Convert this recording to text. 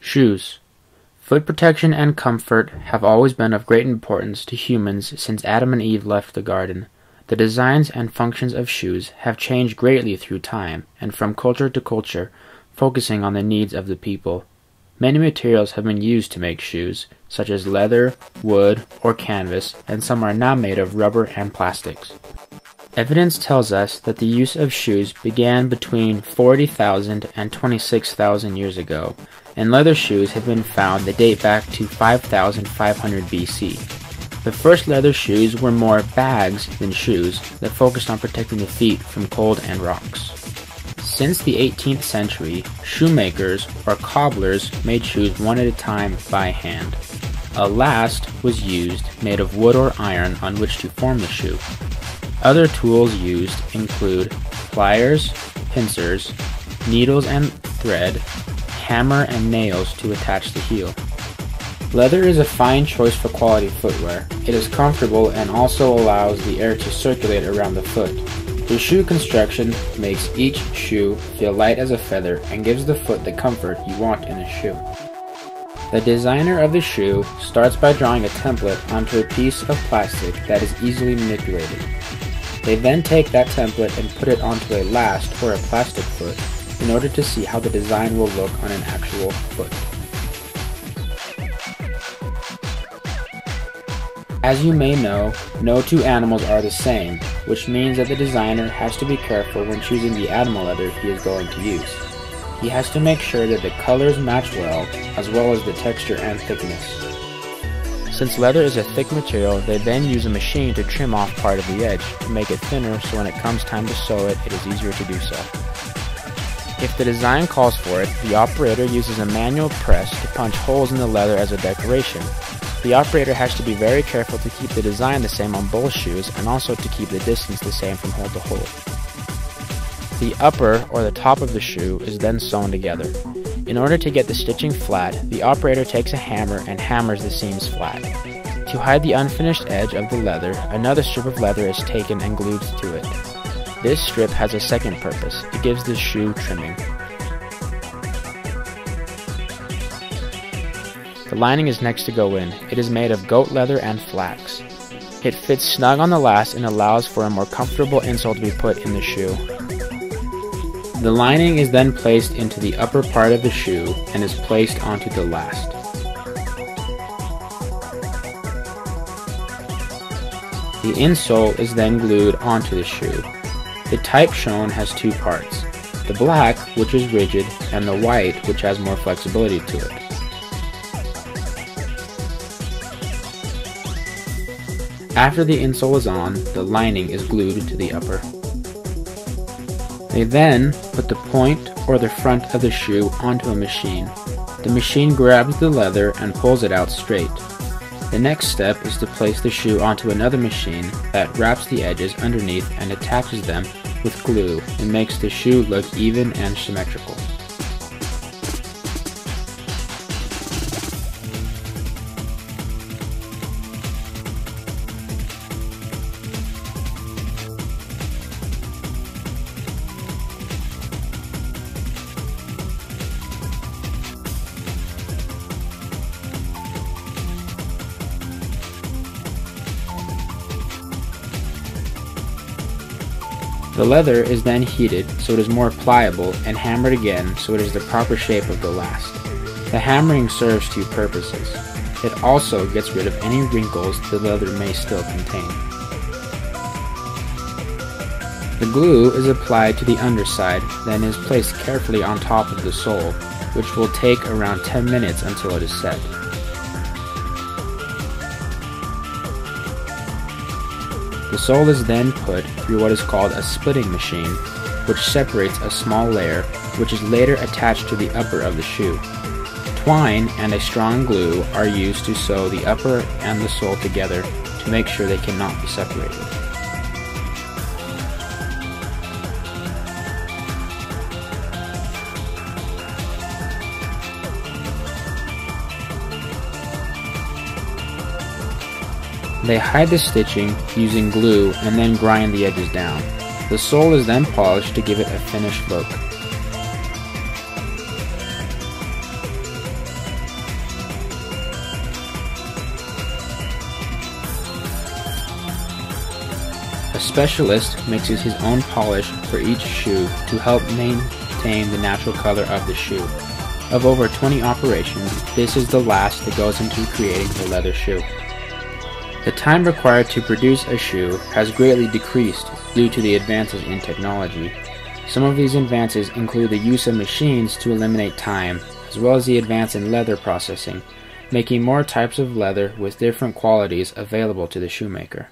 Shoes. Foot protection and comfort have always been of great importance to humans since Adam and Eve left the garden. The designs and functions of shoes have changed greatly through time and from culture to culture, focusing on the needs of the people. Many materials have been used to make shoes, such as leather, wood, or canvas, and some are now made of rubber and plastics. Evidence tells us that the use of shoes began between 40,000 and 26,000 years ago, and leather shoes have been found that date back to 5,500 BC. The first leather shoes were more bags than shoes that focused on protecting the feet from cold and rocks. Since the 18th century, shoemakers or cobblers made shoes one at a time by hand. A last was used, made of wood or iron, on which to form the shoe. Other tools used include pliers, pincers, needles and thread, hammer and nails to attach the heel. Leather is a fine choice for quality footwear. It is comfortable and also allows the air to circulate around the foot. The shoe construction makes each shoe feel light as a feather and gives the foot the comfort you want in a shoe. The designer of the shoe starts by drawing a template onto a piece of plastic that is easily manipulated. They then take that template and put it onto a last or a plastic foot in order to see how the design will look on an actual foot. As you may know, no two animals are the same, which means that the designer has to be careful when choosing the animal leather he is going to use. He has to make sure that the colors match well, as well as the texture and thickness. Since leather is a thick material, they then use a machine to trim off part of the edge to make it thinner so when it comes time to sew it, it is easier to do so. If the design calls for it, the operator uses a manual press to punch holes in the leather as a decoration. The operator has to be very careful to keep the design the same on both shoes and also to keep the distance the same from hole to hole. The upper or the top of the shoe is then sewn together. In order to get the stitching flat, the operator takes a hammer and hammers the seams flat. To hide the unfinished edge of the leather, another strip of leather is taken and glued to it. This strip has a second purpose. It gives the shoe trimming. The lining is next to go in. It is made of goat leather and flax. It fits snug on the last and allows for a more comfortable insole to be put in the shoe. The lining is then placed into the upper part of the shoe and is placed onto the last. The insole is then glued onto the shoe. The type shown has two parts, the black, which is rigid, and the white, which has more flexibility to it. After the insole is on, the lining is glued to the upper. They then put the point or the front of the shoe onto a machine. The machine grabs the leather and pulls it out straight. The next step is to place the shoe onto another machine that wraps the edges underneath and attaches them with glue and makes the shoe look even and symmetrical. The leather is then heated so it is more pliable and hammered again so it is the proper shape of the last. The hammering serves two purposes. It also gets rid of any wrinkles the leather may still contain. The glue is applied to the underside, then is placed carefully on top of the sole, which will take around 10 minutes until it is set. The sole is then put through what is called a splitting machine, which separates a small layer, which is later attached to the upper of the shoe. Twine and a strong glue are used to sew the upper and the sole together to make sure they cannot be separated. They hide the stitching using glue and then grind the edges down. The sole is then polished to give it a finished look. A specialist mixes his own polish for each shoe to help maintain the natural color of the shoe. Of over 20 operations, this is the last that goes into creating the leather shoe. The time required to produce a shoe has greatly decreased due to the advances in technology. Some of these advances include the use of machines to eliminate time, as well as the advance in leather processing, making more types of leather with different qualities available to the shoemaker.